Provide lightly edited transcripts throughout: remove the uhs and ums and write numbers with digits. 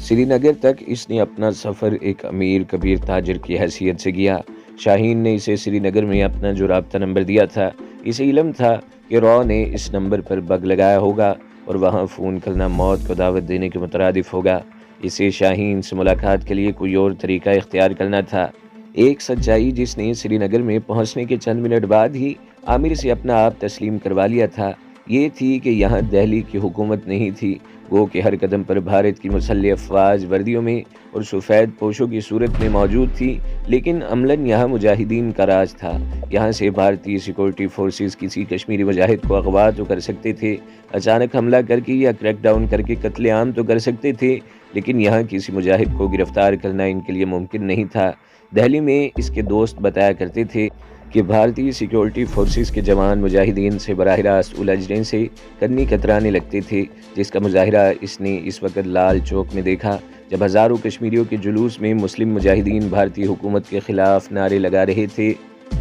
سری نگر تک اس نے اپنا سفر ایک امیر کبیر تاجر کی حیثیت سے کیا۔ شاہین نے اسے سری نگر میں اپنا جو رابطہ نمبر دیا تھا، اسے علم تھا کہ رو نے اس نمبر پر بگ لگایا ہوگا اور وہاں فون کرنا موت کو دعوت دینے کے مترادف ہوگا۔ اسے شاہین سے ملاقات کے لیے کوئی اور طریقہ اختیار کرنا تھا۔ ایک سچائی جس نے سری نگر میں پہنچنے کے چند منٹ بعد ہی عامر سے اپنا آپ تسلیم کروا لیا تھا، یہ تھی کہ یہاں دہلی کی حکومت نہیں تھی، گو کہ ہر قدم پر بھارت کی مسلح افواج وردیوں میں اور سفید پوشوں کی صورت میں موجود تھی، لیکن عملاً یہاں مجاہدین کا راج تھا۔ یہاں سے بھارتی سیکورٹی فورسز کسی کشمیری مجاہد کو اغوا تو کر سکتے تھے، اچانک حملہ کر کے یا کریک ڈاؤن کر کے قتل عام تو کر سکتے تھے، لیکن یہاں کسی مجاہد کو گرفتار کرنا ان کے لیے ممکن نہیں تھا۔ دہلی میں اس کے دوست بتایا کرتے تھے کہ بھارتی سیکورٹی فورسز کے جوان مجاہدین سے براہ راست الجھنے سے کنی کترانے لگتے تھے، جس کا مظاہرہ اس نے اس وقت لال چوک میں دیکھا، جب ہزاروں کشمیریوں کے جلوس میں مسلم مجاہدین بھارتی حکومت کے خلاف نعرے لگا رہے تھے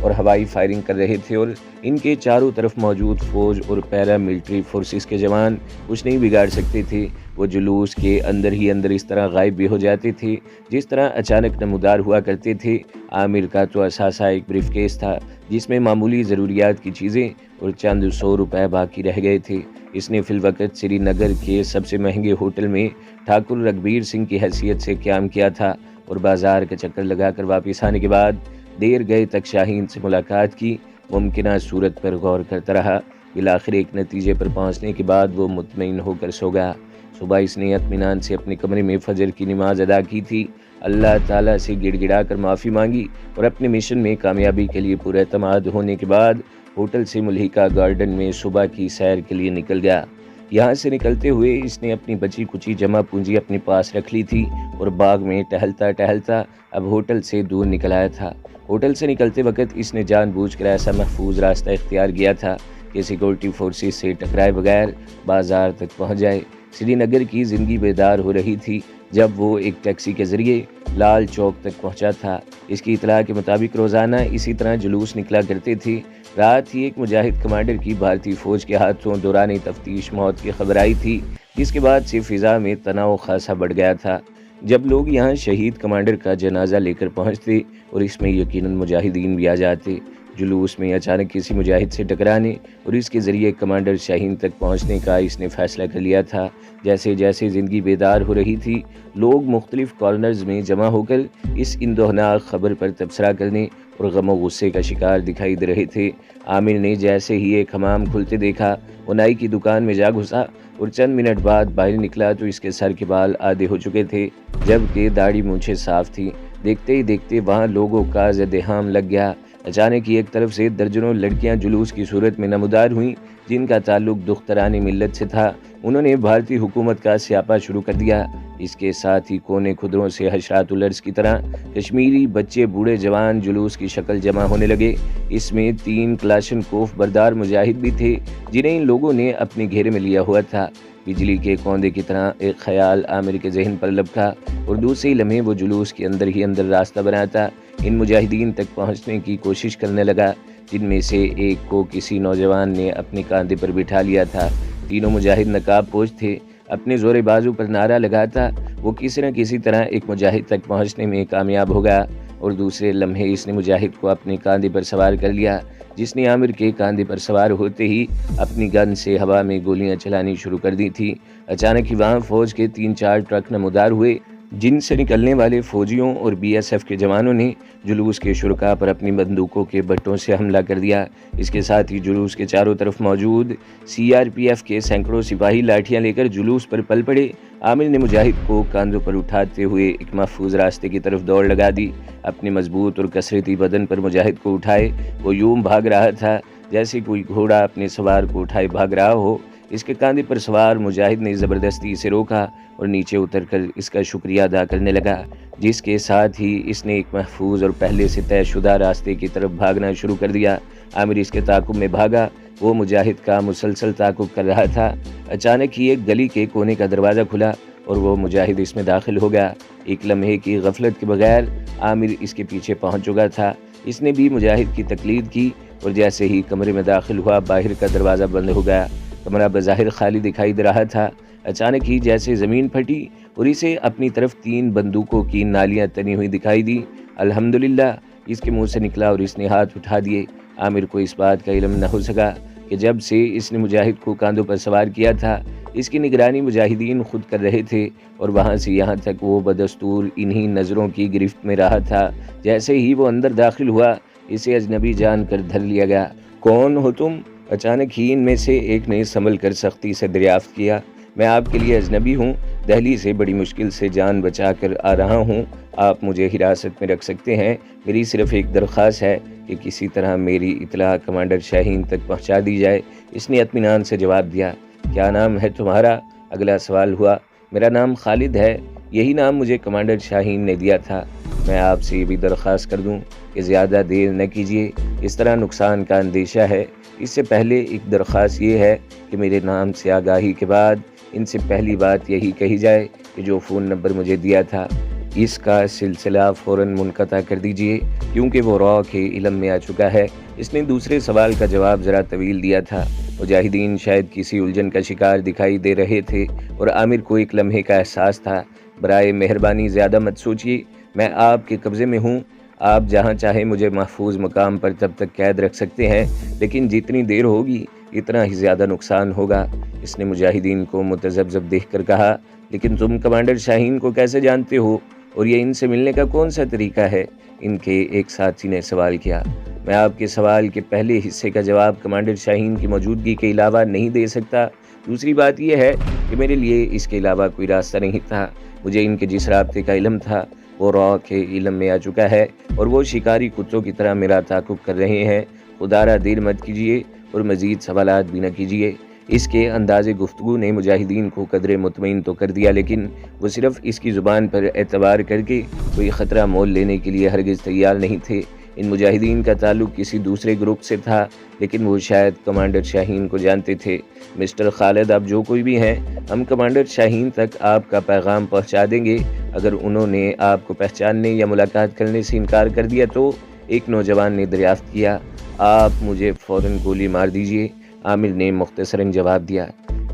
اور ہوائی فائرنگ کر رہے تھے، اور ان کے چاروں طرف موجود فوج اور پیرا ملٹری فورسز کے جوان کچھ نہیں بگاڑ سکتے تھے۔ وہ جلوس کے اندر ہی اندر اس طرح غائب بھی ہو جاتے تھے جس طرح اچانک نمودار ہوا کرتے تھے۔ عامر کا تو اثاثہ ایک بریف کیس تھا جس میں معمولی ضروریات کی چیزیں اور چند 100 روپے باقی رہ گئے تھے۔ اس نے فی الوقت سری نگر کے سب سے مہنگے ہوٹل میں ٹھاکر رگبیر سنگھ کی حیثیت سے قیام کیا تھا، اور بازار کا چکر لگا کر واپس آنے کے بعد دیر گئے تک شاہین سے ملاقات کی ممکنہ صورت پر غور کرتا رہا۔ بالآخر ایک نتیجے پر پہنچنے کے بعد وہ مطمئن ہو کر سو گیا۔ صبح اس نے اطمینان سے اپنے کمرے میں فجر کی نماز ادا کی تھی، اللہ تعالیٰ سے گڑ گڑا کر معافی مانگی اور اپنے مشن میں کامیابی کے لیے پورا اعتماد ہونے کے بعد ہوٹل سے ملحقہ گارڈن میں صبح کی سیر کے لیے نکل گیا۔ یہاں سے نکلتے ہوئے اس نے اپنی بچی کچی جمع پونجی اپنے پاس رکھ لی تھی اور باغ میں ٹہلتا ٹہلتا اب ہوٹل سے دور نکل آیا تھا۔ ہوٹل سے نکلتے وقت اس نے جان بوجھ کر ایسا محفوظ راستہ اختیار کیا تھا کہ سیکورٹی فورسز سے ٹکرائے بغیر بازار تک پہنچ جائے۔ سری نگر کی زندگی بیدار ہو رہی تھی جب وہ ایک ٹیکسی کے ذریعے لال چوک تک پہنچا تھا۔ اس کی اطلاع کے مطابق روزانہ اسی طرح جلوس نکلا کرتے تھے۔ رات ہی ایک مجاہد کمانڈر کی بھارتی فوج کے ہاتھوں دوران تفتیش موت کی خبر آئی تھی، جس کے بعد سے فضا میں تناؤ خاصا بڑھ گیا تھا۔ جب لوگ یہاں شہید کمانڈر کا جنازہ لے کر پہنچتے اور اس میں یقیناً مجاہدین بھی آ جاتے، جلوس میں اچانک کسی مجاہد سے ٹکرانے اور اس کے ذریعے کمانڈر شاہین تک پہنچنے کا اس نے فیصلہ کر لیا تھا۔ جیسے جیسے زندگی بیدار ہو رہی تھی، لوگ مختلف کارنرز میں جمع ہو کر اس اندوہناک خبر پر تبصرہ کرنے اور غم و غصے کا شکار دکھائی دے رہے تھے۔ عامر نے جیسے ہی ایک حمام کھلتے دیکھا، وہ نائی کی دکان میں جا گھسا اور چند منٹ بعد باہر نکلا تو اس کے سر کے بال آدھے ہو چکے تھے، جبکہ داڑھی مونچھیں صاف تھی۔ دیکھتے ہی دیکھتے وہاں لوگوں کا زدہام لگ گیا۔ اچانک ہی ایک طرف سے درجنوں لڑکیاں جلوس کی صورت میں نمودار ہوئیں جن کا تعلق دختران ملت سے تھا۔ انہوں نے بھارتی حکومت کا سیاپا شروع کر دیا۔ اس کے ساتھ ہی کونے خدروں سے حشرات الارض کی طرح کشمیری بچے بوڑھے جوان جلوس کی شکل جمع ہونے لگے۔ اس میں 3 کلاشن کوف بردار مجاہد بھی تھے جنہیں ان لوگوں نے اپنے گھیرے میں لیا ہوا تھا۔ بجلی کے کوندے کی طرح ایک خیال عامر کے ذہن پر لبکا اور دوسرے لمحے وہ جلوس کے اندر ہی اندر راستہ بناتا ان مجاہدین تک پہنچنے کی کوشش کرنے لگا، جن میں سے ایک کو کسی نوجوان نے اپنے کاندھے پر بٹھا لیا تھا۔ تینوں مجاہد نقاب پوش تھے۔ اپنے زور بازو پر نعرہ لگاتا وہ کسی نہ کسی طرح ایک مجاہد تک پہنچنے میں کامیاب ہو گیا، اور دوسرے لمحے اس نے مجاہد کو اپنے کاندھے پر سوار کر لیا، جس نے عامر کے کاندھے پر سوار ہوتے ہی اپنی گن سے ہوا میں گولیاں چلانی شروع کر دی تھی۔ اچانک ہی وہاں فوج کے 3-4 ٹرک نمودار ہوئے جن سے نکلنے والے فوجیوں اور BSF کے جوانوں نے جلوس کے شرکاء پر اپنی بندوقوں کے بٹوں سے حملہ کر دیا۔ اس کے ساتھ ہی جلوس کے چاروں طرف موجود CRPF کے سینکڑوں سپاہی لاٹھیاں لے کر جلوس پر پل پڑے۔ عامر نے مجاہد کو کاندھوں پر اٹھاتے ہوئے ایک محفوظ راستے کی طرف دوڑ لگا دی۔ اپنے مضبوط اور کثرتی بدن پر مجاہد کو اٹھائے وہ یوں بھاگ رہا تھا جیسے کوئی گھوڑا اپنے سوار کو اٹھائے بھاگ رہا ہو۔ اس کے کاندھے پر سوار مجاہد نے زبردستی اسے روکا اور نیچے اتر کر اس کا شکریہ ادا کرنے لگا، جس کے ساتھ ہی اس نے ایک محفوظ اور پہلے سے طے شدہ راستے کی طرف بھاگنا شروع کر دیا۔ عامر اس کے تعاقب میں بھاگا، وہ مجاہد کا مسلسل تعاقب کر رہا تھا۔ اچانک ہی ایک گلی کے کونے کا دروازہ کھلا اور وہ مجاہد اس میں داخل ہو گیا۔ ایک لمحے کی غفلت کے بغیر عامر اس کے پیچھے پہنچ چکا تھا۔ اس نے بھی مجاہد کی تقلید کی اور جیسے ہی کمرے میں داخل ہوا باہر کا دروازہ بند ہو گیا۔ کمرہ بظاہر خالی دکھائی دے رہا تھا، اچانک ہی جیسے زمین پھٹی اور اسے اپنی طرف 3 بندوقوں کی نالیاں تنی ہوئی دکھائی دی۔ الحمدللہ اس کے منہ سے نکلا اور اس نے ہاتھ اٹھا دیے۔ عامر کو اس بات کا علم نہ ہو سکا کہ جب سے اس نے مجاہد کو کاندھوں پر سوار کیا تھا، اس کی نگرانی مجاہدین خود کر رہے تھے اور وہاں سے یہاں تک وہ بدستور انہی نظروں کی گرفت میں رہا تھا۔ جیسے ہی وہ اندر داخل ہوا، اسے اجنبی جان کر دھر لیا گیا۔ کون ہو تم؟ اچانک ہی ان میں سے ایک نے سنبھل کر سختی سے دریافت کیا۔ میں آپ کے لیے اجنبی ہوں، دہلی سے بڑی مشکل سے جان بچا کر آ رہا ہوں۔ آپ مجھے حراست میں رکھ سکتے ہیں۔ میری صرف ایک درخواست ہے کہ کسی طرح میری اطلاع کمانڈر شاہین تک پہنچا دی جائے۔ اس نے اطمینان سے جواب دیا۔ کیا نام ہے تمہارا؟ اگلا سوال ہوا۔ میرا نام خالد ہے، یہی نام مجھے کمانڈر شاہین نے دیا تھا۔ میں آپ سے یہ بھی درخواست کر دوں کہ زیادہ دیر نہ کیجیے، اس طرح نقصان کا اندیشہ ہے۔ اس سے پہلے ایک درخواست یہ ہے کہ میرے نام سے آگاہی کے بعد ان سے پہلی بات یہی کہی جائے کہ جو فون نمبر مجھے دیا تھا اس کا سلسلہ فوراً منقطع کر دیجیے، کیونکہ وہ را کے علم میں آ چکا ہے۔ اس نے دوسرے سوال کا جواب ذرا طویل دیا تھا۔ مجاہدین شاید کسی الجھن کا شکار دکھائی دے رہے تھے اور عامر کو ایک لمحے کا احساس تھا۔ برائے مہربانی زیادہ مت سوچیے، میں آپ کے قبضے میں ہوں۔ آپ جہاں چاہیں مجھے محفوظ مقام پر تب تک قید رکھ سکتے ہیں، لیکن جتنی دیر ہوگی اتنا ہی زیادہ نقصان ہوگا۔ اس نے مجاہدین کو متذبذب دیکھ کر کہا، لیکن تم کمانڈر شاہین کو کیسے جانتے ہو اور یہ ان سے ملنے کا کون سا طریقہ ہے؟ ان کے ایک ساتھی نے سوال کیا۔ میں آپ کے سوال کے پہلے حصے کا جواب کمانڈر شاہین کی موجودگی کے علاوہ نہیں دے سکتا۔ دوسری بات یہ ہے کہ میرے لیے اس کے علاوہ کوئی راستہ نہیں تھا۔ مجھے ان کے جس رابطے کا علم تھا وہ را کے علم میں آ چکا ہے اور وہ شکاری کتوں کی طرح میرا تعاقب کر رہے ہیں۔ خدا را دیر مت کیجیے اور مزید سوالات بھی نہ کیجیے۔ اس کے انداز گفتگو نے مجاہدین کو قدرے مطمئن تو کر دیا، لیکن وہ صرف اس کی زبان پر اعتبار کر کے کوئی خطرہ مول لینے کے لیے ہرگز تیار نہیں تھے۔ ان مجاہدین کا تعلق کسی دوسرے گروپ سے تھا، لیکن وہ شاید کمانڈر شاہین کو جانتے تھے۔ مسٹر خالد، آپ جو کوئی بھی ہیں، ہم کمانڈر شاہین تک آپ کا پیغام پہنچا دیں گے۔ اگر انہوں نے آپ کو پہچاننے یا ملاقات کرنے سے انکار کر دیا تو؟ ایک نوجوان نے دریافت کیا۔ آپ مجھے فوراً گولی مار دیجیے، عامر نے مختصراً جواب دیا۔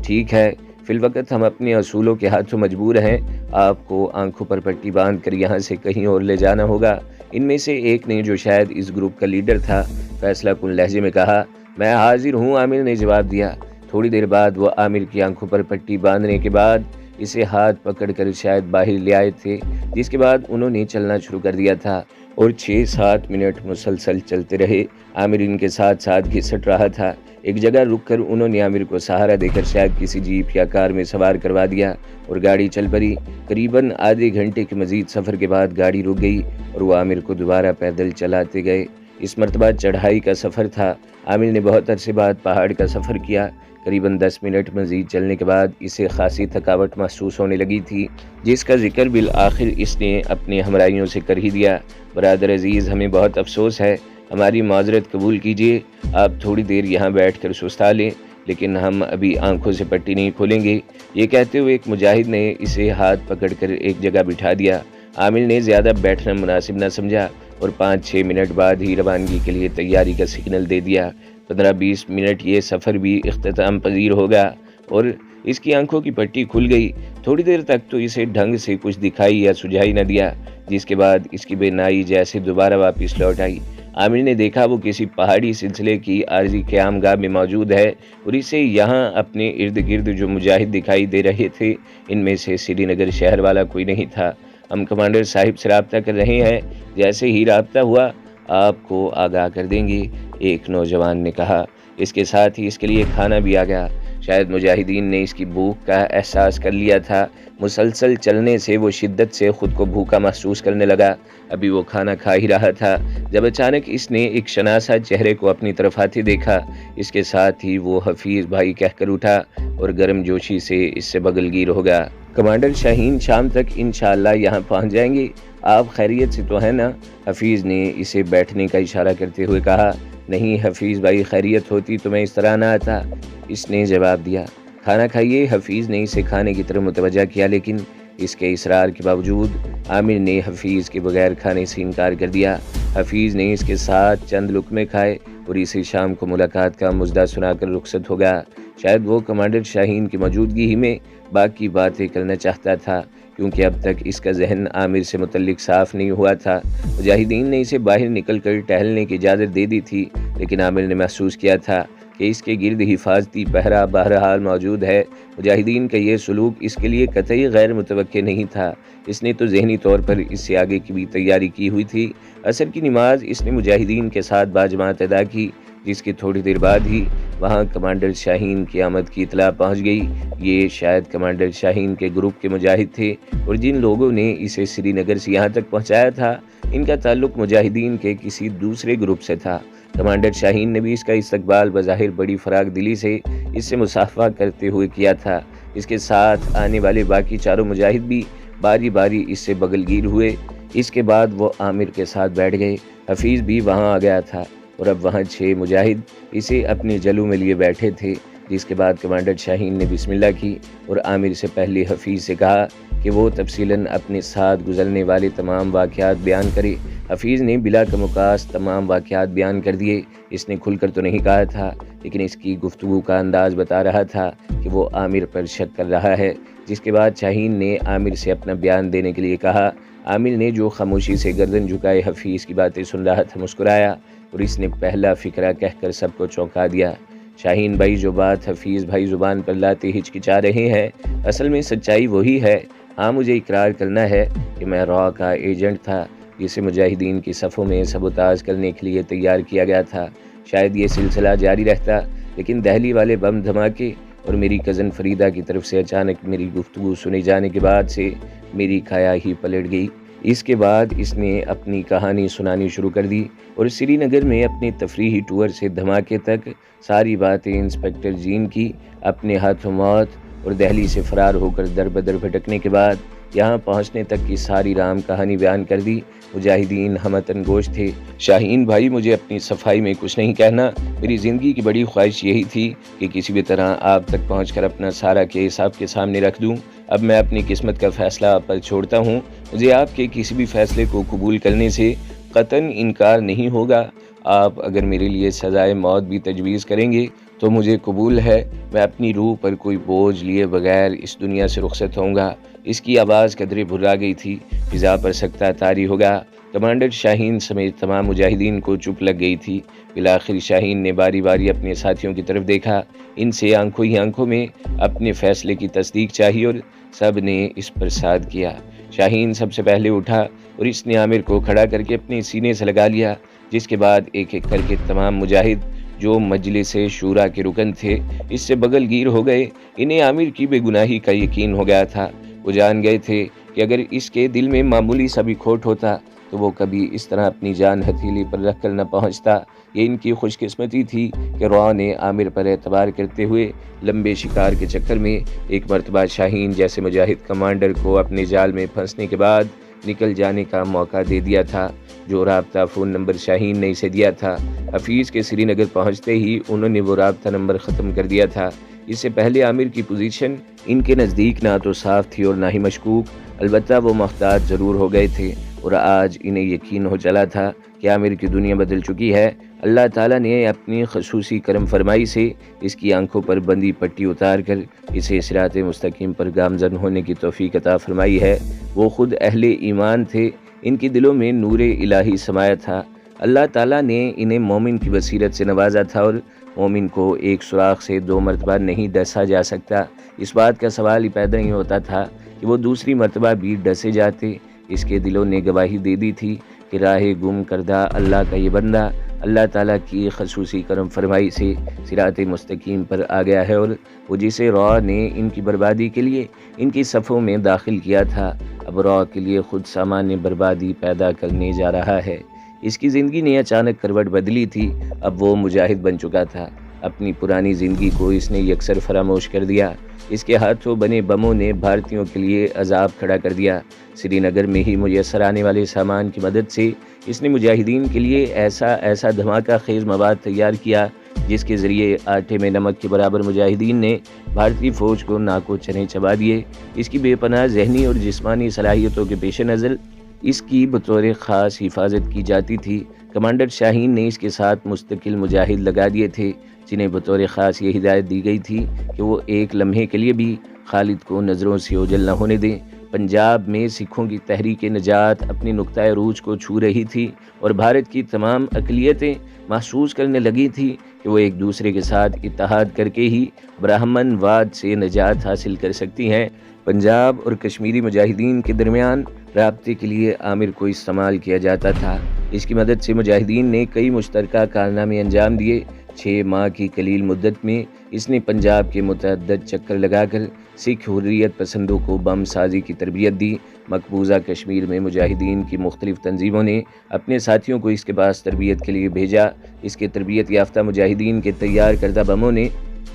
ٹھیک ہے، فی الوقت ہم اپنے اصولوں کے ہاتھوں مجبور ہیں۔ آپ کو آنکھوں پر پٹی باندھ کر یہاں سے کہیں اور لے جانا ہوگا۔ ان میں سے ایک نے، جو شاید اس گروپ کا لیڈر تھا، فیصلہ کن لہجے میں کہا۔ میں حاضر ہوں، عامر نے جواب دیا۔ تھوڑی دیر بعد وہ عامر کی آنکھوں پر پٹی باندھنے کے بعد اسے ہاتھ پکڑ کر شاید باہر لے آئے تھے، جس کے بعد انہوں نے چلنا شروع کر دیا تھا اور 6-7 منٹ مسلسل چلتے رہے۔ عامر ان کے ساتھ ساتھ گھسٹ رہا تھا۔ ایک جگہ رک کر انہوں نے عامر کو سہارا دے کر شاید کسی جیپ یا کار میں سوار کروا دیا اور گاڑی چل پڑی۔ قریباً آدھے گھنٹے کے مزید سفر کے بعد گاڑی رک گئی اور وہ عامر کو دوبارہ پیدل چلاتے گئے۔ اس مرتبہ چڑھائی کا سفر تھا۔ عامر نے بہت عرصے بعد پہاڑ کا سفر کیا۔ قریباً 10 منٹ مزید چلنے کے بعد اسے خاصی تھکاوٹ محسوس ہونے لگی تھی، جس کا ذکر بالآخر اس نے اپنے ہمراہیوں سے کر ہی دیا۔ برادر عزیز، ہمیں بہت افسوس ہے، ہماری معذرت قبول کیجیے۔ آپ تھوڑی دیر یہاں بیٹھ کر سستا لیں، لیکن ہم ابھی آنکھوں سے پٹی نہیں کھولیں گے۔ یہ کہتے ہوئے ایک مجاہد نے اسے ہاتھ پکڑ کر ایک جگہ بٹھا دیا۔ عامر نے زیادہ بیٹھنا مناسب نہ سمجھا اور 5-6 منٹ بعد ہی روانگی کے لیے تیاری کا سگنل دے دیا۔ 15-20 منٹ یہ سفر بھی اختتام پذیر ہوگا اور اس کی آنکھوں کی پٹی کھل گئی۔ تھوڑی دیر تک تو اسے ڈھنگ سے کچھ دکھائی یا سجھائی نہ دیا، جس کے بعد اس کی بینائی جیسے دوبارہ واپس لوٹ آئی۔ عامر نے دیکھا وہ کسی پہاڑی سلسلے کی عارضی قیام گاہ میں موجود ہے اور اسے یہاں اپنے ارد گرد جو مجاہد دکھائی دے رہے تھے، ان میں سے سری نگر شہر والا کوئی نہیں تھا۔ ہم کمانڈر صاحب سے رابطہ کر رہے ہیں، جیسے ہی رابطہ ہوا آپ کو آگاہ کر دیں گے، ایک نوجوان نے کہا۔ اس کے ساتھ ہی اس کے لیے کھانا بھی آ گیا۔ شاید مجاہدین نے اس کی بھوک کا احساس کر لیا تھا۔ مسلسل چلنے سے وہ شدت سے خود کو بھوکا محسوس کرنے لگا۔ ابھی وہ کھانا کھا ہی رہا تھا جب اچانک اس نے ایک شناسا چہرے کو اپنی طرف آتے دیکھا۔ اس کے ساتھ ہی وہ حفیظ بھائی کہہ کر اٹھا اور گرم جوشی سے اس سے بغل گیر ہو گیا۔ کمانڈر شاہین شام تک انشاءاللہ یہاں پہنچ جائیں گے، آپ خیریت سے تو ہیں نا؟ حفیظ نے اسے بیٹھنے کا اشارہ کرتے ہوئے کہا۔ نہیں حفیظ بھائی، خیریت ہوتی تو میں اس طرح نہ آتا، اس نے جواب دیا۔ کھانا کھائیے، حفیظ نے اسے کھانے کی طرف متوجہ کیا، لیکن اس کے اصرار کے باوجود عامر نے حفیظ کے بغیر کھانے سے انکار کر دیا۔ حفیظ نے اس کے ساتھ چند لقمے کھائے اور اسے شام کو ملاقات کا مژدہ سنا کر رخصت ہو گیا۔ شاید وہ کمانڈر شاہین کی موجودگی ہی میں باقی باتیں کرنا چاہتا تھا، کیونکہ اب تک اس کا ذہن عامر سے متعلق صاف نہیں ہوا تھا۔ مجاہدین نے اسے باہر نکل کر ٹہلنے کی اجازت دے دی تھی، لیکن عامر نے محسوس کیا تھا کہ اس کے گرد حفاظتی پہرا بہرحال موجود ہے۔ مجاہدین کا یہ سلوک اس کے لیے قطعی غیر متوقع نہیں تھا۔ اس نے تو ذہنی طور پر اس سے آگے کی بھی تیاری کی ہوئی تھی۔ عصر کی نماز اس نے مجاہدین کے ساتھ باجماعت ادا کی، جس کے تھوڑی دیر بعد ہی وہاں کمانڈر شاہین کی آمد کی اطلاع پہنچ گئی۔ یہ شاید کمانڈر شاہین کے گروپ کے مجاہد تھے، اور جن لوگوں نے اسے سری نگر سے یہاں تک پہنچایا تھا ان کا تعلق مجاہدین کے کسی دوسرے گروپ سے تھا۔ کمانڈر شاہین نے بھی اس کا استقبال بظاہر بڑی فراخ دلی سے اس سے مصافحہ کرتے ہوئے کیا تھا۔ اس کے ساتھ آنے والے باقی چاروں مجاہد بھی باری باری اس سے بغل گیر ہوئے۔ اس کے بعد وہ عامر کے ساتھ بیٹھ گئے۔ حفیظ بھی وہاں آ گیا تھا، اور اب وہاں 6 مجاہد اسے اپنے جلو میں لیے بیٹھے تھے۔ جس کے بعد کمانڈر شاہین نے بسم اللہ کی اور عامر سے پہلے حفیظ سے کہا کہ وہ تفصیلاً اپنے ساتھ گزرنے والے تمام واقعات بیان کرے۔ حفیظ نے بلا کموکاس تمام واقعات بیان کر دیے۔ اس نے کھل کر تو نہیں کہا تھا، لیکن اس کی گفتگو کا انداز بتا رہا تھا کہ وہ عامر پر شک کر رہا ہے۔ جس کے بعد شاہین نے عامر سے اپنا بیان دینے کے لیے کہا۔ عامر نے جو خاموشی سے گردن جھکائے حفیظ کی باتیں سن رہا تھا مسکرایا، اور اس نے پہلا فقرہ کہہ کر سب کو چونکا دیا۔ شاہین بھائی، جو بات حفیظ بھائی زبان پر لاتے ہچکچا رہے ہیں، اصل میں سچائی وہی ہے۔ ہاں، مجھے اقرار کرنا ہے کہ میں را کا ایجنٹ تھا، جسے مجاہدین کی صفوں میں سبوتاژ کرنے کے لیے تیار کیا گیا تھا۔ شاید یہ سلسلہ جاری رہتا، لیکن دہلی والے بم دھماکے اور میری کزن فریدہ کی طرف سے اچانک میری گفتگو سنے جانے کے بعد سے میری کایا ہی پلٹ گئی۔ اس کے بعد اس نے اپنی کہانی سنانی شروع کر دی، اور سری نگر میں اپنے تفریحی ٹور سے دھماکے تک ساری باتیں انسپکٹر جین کی اپنے ہاتھوں موت اور دہلی سے فرار ہو کر در بدر بھٹکنے کے بعد یہاں پہنچنے تک کی ساری رام کہانی بیان کر دی۔ مجاہدین ہمتن گوش تھے۔ شاہین بھائی، مجھے اپنی صفائی میں کچھ نہیں کہنا۔ میری زندگی کی بڑی خواہش یہی تھی کہ کسی بھی طرح آپ تک پہنچ کر اپنا سارا کیس آپ کے سامنے رکھ دوں۔ اب میں اپنی قسمت کا فیصلہ آپ پر چھوڑتا ہوں۔ مجھے آپ کے کسی بھی فیصلے کو قبول کرنے سے قطعاً انکار نہیں ہوگا۔ آپ اگر میرے لیے سزائے موت بھی تجویز کریں گے تو مجھے قبول ہے۔ میں اپنی روح پر کوئی بوجھ لیے بغیر اس دنیا سے رخصت ہوں گا۔ اس کی آواز قدرے بھرا گئی تھی، فضا پر سکتہ طاری ہوگا۔ کمانڈر شاہین سمیت تمام مجاہدین کو چپ لگ گئی تھی۔ بالآخر شاہین نے باری باری اپنے ساتھیوں کی طرف دیکھا۔ ان سے آنکھوں ہی آنکھوں میں اپنے فیصلے کی تصدیق چاہی، اور سب نے اس پر ساتھ کیا۔ شاہین سب سے پہلے اٹھا اور اس نے عامر کو کھڑا کر کے اپنے سینے سے لگا لیا۔ جس کے بعد ایک ایک کر کے تمام مجاہد جو مجلس شورا کے رکن تھے اس سے بغل گیر ہو گئے۔ انہیں عامر کی بے گناہی کا یقین ہو گیا تھا۔ وہ جان گئے تھے کہ اگر اس کے دل میں معمولی سا بھی کھوٹ ہوتا تو وہ کبھی اس طرح اپنی جان ہتھیلی پر رکھ کر نہ پہنچتا۔ یہ ان کی خوش قسمتی تھی کہ را نے عامر پر اعتبار کرتے ہوئے لمبے شکار کے چکر میں ایک مرتبہ شاہین جیسے مجاہد کمانڈر کو اپنے جال میں پھنسنے کے بعد نکل جانے کا موقع دے دیا تھا۔ جو رابطہ فون نمبر شاہین نے اسے دیا تھا، حفیظ کے سری نگر پہنچتے ہی انہوں نے وہ رابطہ نمبر ختم کر دیا تھا۔ اس سے پہلے عامر کی پوزیشن ان کے نزدیک نہ تو صاف تھی اور نہ ہی مشکوک، البتہ وہ محتاط ضرور ہو گئے تھے، اور آج انہیں یقین ہو چلا تھا کہ عامر کی دنیا بدل چکی ہے۔ اللہ تعالیٰ نے اپنی خصوصی کرم فرمائی سے اس کی آنکھوں پر بندی پٹی اتار کر اسے صراط مستقیم پر گامزن ہونے کی توفیق عطا فرمائی ہے۔ وہ خود اہل ایمان تھے، ان کے دلوں میں نور الہی سمایا تھا۔ اللہ تعالیٰ نے انہیں مومن کی بصیرت سے نوازا تھا، اور مومن کو ایک سوراخ سے 2 مرتبہ نہیں ڈسا جا سکتا۔ اس بات کا سوال ہی پیدا نہیں ہوتا تھا کہ وہ دوسری مرتبہ بھی ڈسے جاتے۔ اس کے دلوں نے گواہی دے دی تھی کہ راہ گم کردہ اللہ کا یہ بندہ اللہ تعالیٰ کی خصوصی کرم فرمائی سے صراط مستقیم پر آ گیا ہے، اور وہ جسے را نے ان کی بربادی کے لیے ان کی صفوں میں داخل کیا تھا، اب را کے لیے خود سامان بربادی پیدا کرنے جا رہا ہے۔ اس کی زندگی نے اچانک کروٹ بدلی تھی۔ اب وہ مجاہد بن چکا تھا۔ اپنی پرانی زندگی کو اس نے یکسر فراموش کر دیا۔ اس کے ہاتھوں بنے بموں نے بھارتیوں کے لیے عذاب کھڑا کر دیا۔ سری نگر میں ہی میسر آنے والے سامان کی مدد سے اس نے مجاہدین کے لیے ایسا دھماکہ خیز مواد تیار کیا جس کے ذریعے آٹے میں نمک کے برابر مجاہدین نے بھارتی فوج کو ناکو چنے چبا دیے۔ اس کی بے پناہ ذہنی اور جسمانی صلاحیتوں کے پیش نظر اس کی بطور خاص حفاظت کی جاتی تھی۔ کمانڈر شاہین نے اس کے ساتھ مستقل مجاہد لگا دیے تھے، جنہیں بطور خاص یہ ہدایت دی گئی تھی کہ وہ ایک لمحے کے لیے بھی خالد کو نظروں سے اوجھل نہ ہونے دیں۔ پنجاب میں سکھوں کی تحریک نجات اپنی نقطۂ عروج کو چھو رہی تھی اور بھارت کی تمام اقلیتیں محسوس کرنے لگی تھی کہ وہ ایک دوسرے کے ساتھ اتحاد کر کے ہی برہمن واد سے نجات حاصل کر سکتی ہیں۔ پنجاب اور کشمیری مجاہدین کے درمیان رابطے کے لیے عامر کو استعمال کیا جاتا تھا۔ اس کی مدد سے مجاہدین نے کئی مشترکہ کارنامے انجام دیے۔ 6 ماہ کی قلیل مدت میں اس نے پنجاب کے متعدد چکر لگا کر سکھ حریت پسندوں کو بم سازی کی تربیت دی۔ مقبوضہ کشمیر میں مجاہدین کی مختلف تنظیموں نے اپنے ساتھیوں کو اس کے پاس تربیت کے لیے بھیجا۔ اس کے تربیت یافتہ مجاہدین کے تیار کردہ بموں نے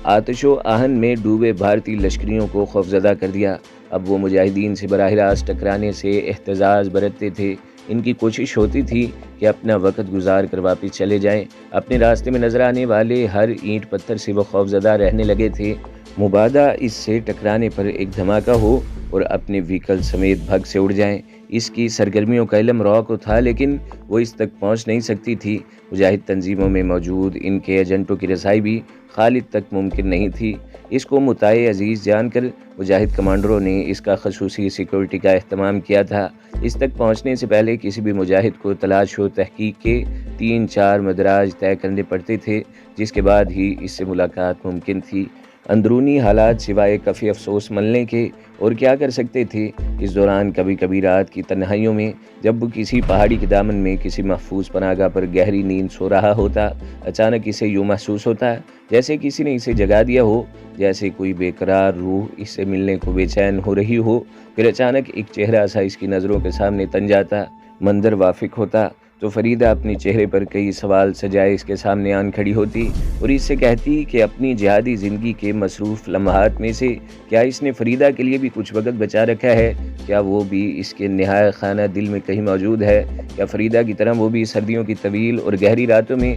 آتش و آہن میں ڈوبے بھارتی لشکریوں کو خوفزدہ کر دیا۔ اب وہ مجاہدین سے براہ راست ٹکرانے سے احتجاج برتتے تھے۔ ان کی کوشش ہوتی تھی کہ اپنا وقت گزار کر واپس چلے جائیں۔ اپنے راستے میں نظر آنے والے ہر اینٹ پتھر سے وہ خوفزدہ رہنے لگے تھے۔ مبادا اس سے ٹکرانے پر ایک دھماکہ ہو اور اپنے وہیکل سمیت بھگ سے اڑ جائیں۔ اس کی سرگرمیوں کا علم را کو تھا، لیکن وہ اس تک پہنچ نہیں سکتی تھی۔ مجاہد تنظیموں میں موجود ان کے ایجنٹوں کی رسائی بھی خالد تک ممکن نہیں تھی۔ اس کو متاع عزیز جان کر مجاہد کمانڈروں نے اس کا خصوصی سیکورٹی کا اہتمام کیا تھا۔ اس تک پہنچنے سے پہلے کسی بھی مجاہد کو تلاش و تحقیق کے 3-4 مدراج طے کرنے پڑتے تھے، جس کے بعد ہی اس سے ملاقات ممکن تھی۔ اندرونی حالات سوائے کفی افسوس ملنے کے اور کیا کر سکتے تھے؟ اس دوران کبھی کبھی رات کی تنہائیوں میں جب وہ کسی پہاڑی کے دامن میں کسی محفوظ پناہگاہ پر گہری نیند سو رہا ہوتا، اچانک اسے یوں محسوس ہوتا جیسے کسی نے اسے جگا دیا ہو، جیسے کوئی بے قرار روح اس سے ملنے کو بے چین ہو رہی ہو۔ پھر اچانک ایک چہرہ سا اس کی نظروں کے سامنے تن جاتا، منظر وافق ہوتا تو فریدہ اپنی چہرے پر کئی سوال سجائے اس کے سامنے آن کھڑی ہوتی اور اس سے کہتی کہ اپنی جہادی زندگی کے مصروف لمحات میں سے کیا اس نے فریدہ کے لیے بھی کچھ وقت بچا رکھا ہے؟ کیا وہ بھی اس کے نہایت خانہ دل میں کہیں موجود ہے؟ کیا فریدہ کی طرح وہ بھی سردیوں کی طویل اور گہری راتوں میں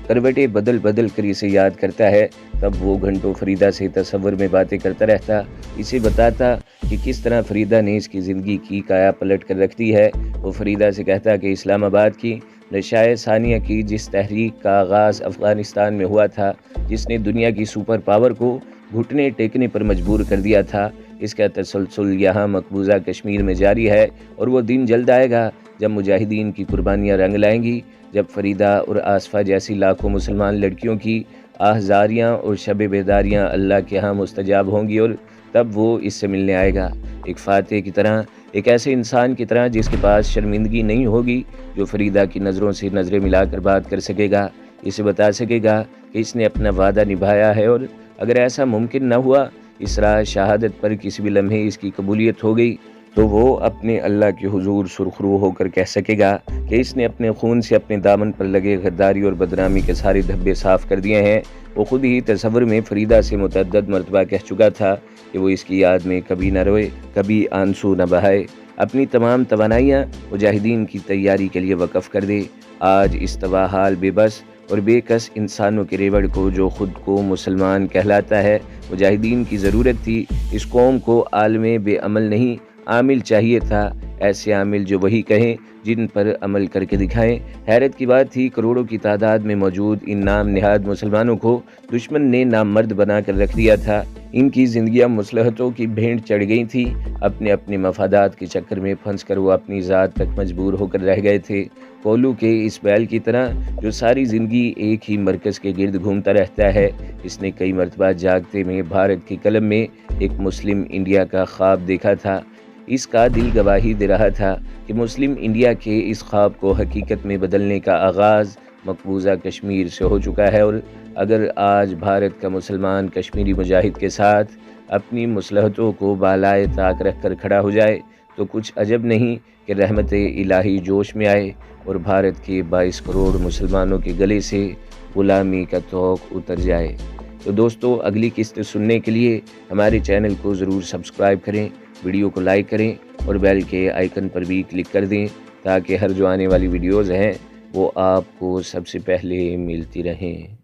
کروٹیں بدل بدل کر اسے یاد کرتا ہے؟ تب وہ گھنٹوں فریدہ سے تصور میں باتیں کرتا رہتا، اسے بتاتا کہ کس طرح فریدہ نے اس کی زندگی کی کایا پلٹ کر رکھ دی ہے۔ وہ فریدہ سے کہتا کہ اسلام آباد کی نشائے ثانیہ کی جس تحریک کا آغاز افغانستان میں ہوا تھا، جس نے دنیا کی سپر پاور کو گھٹنے ٹیکنے پر مجبور کر دیا تھا، اس کا تسلسل یہاں مقبوضہ کشمیر میں جاری ہے، اور وہ دن جلد آئے گا جب مجاہدین کی قربانیاں رنگ لائیں گی، جب فریدہ اور آصفہ جیسی لاکھوں مسلمان لڑکیوں کی آہزاریاں اور شب بیداریاں اللہ کے ہاں مستجاب ہوں گی، اور تب وہ اس سے ملنے آئے گا، ایک فاتح کی طرح، ایک ایسے انسان کی طرح جس کے پاس شرمندگی نہیں ہوگی، جو فریدہ کی نظروں سے نظریں ملا کر بات کر سکے گا، اسے بتا سکے گا کہ اس نے اپنا وعدہ نبھایا ہے، اور اگر ایسا ممکن نہ ہوا، اس راہ شہادت پر کسی بھی لمحے اس کی قبولیت ہو گئی، تو وہ اپنے اللہ کے حضور سرخرو ہو کر کہہ سکے گا کہ اس نے اپنے خون سے اپنے دامن پر لگے غداری اور بدنامی کے سارے دھبے صاف کر دیے ہیں۔ وہ خود ہی تصور میں فریدہ سے متعدد مرتبہ کہہ چکا تھا کہ وہ اس کی یاد میں کبھی نہ روئے، کبھی آنسو نہ بہائے، اپنی تمام توانائیاں مجاہدین کی تیاری کے لیے وقف کر دے۔ آج اس تباہ حال بے بس اور بے کس انسانوں کے ریوڑ کو، جو خود کو مسلمان کہلاتا ہے، مجاہدین کی ضرورت تھی۔ اس قوم کو عالم بے عمل نہیں، عامل چاہیے تھا، ایسے عامل جو وہی کہیں، جن پر عمل کر کے دکھائیں۔ حیرت کی بات تھی، کروڑوں کی تعداد میں موجود ان نام نہاد مسلمانوں کو دشمن نے نامرد بنا کر رکھ دیا تھا۔ ان کی زندگیاں مصلحتوں کی بھینٹ چڑھ گئی تھیں، اپنے اپنے مفادات کے چکر میں پھنس کر وہ اپنی ذات تک مجبور ہو کر رہ گئے تھے، کولو کے اس بیل کی طرح جو ساری زندگی ایک ہی مرکز کے گرد گھومتا رہتا ہے۔ اس نے کئی مرتبہ جاگتے میں بھارت کی قلم میں ایک مسلم انڈیا کا خواب دیکھا تھا۔ اس کا دل گواہی دے رہا تھا کہ مسلم انڈیا کے اس خواب کو حقیقت میں بدلنے کا آغاز مقبوضہ کشمیر سے ہو چکا ہے، اور اگر آج بھارت کا مسلمان کشمیری مجاہد کے ساتھ اپنی مصلحتوں کو بالائے طاق رکھ کر کھڑا ہو جائے تو کچھ عجب نہیں کہ رحمت الہی جوش میں آئے اور بھارت کے 22 کروڑ مسلمانوں کے گلے سے غلامی کا طوق اتر جائے۔ تو دوستو، اگلی قسط سننے کے لیے ہمارے چینل کو ضرور سبسکرائب کریں، ویڈیو کو لائک کریں اور بیل کے آئیکن پر بھی کلک کر دیں تاکہ ہر جو آنے والی ویڈیوز ہیں وہ آپ کو سب سے پہلے ملتی رہیں۔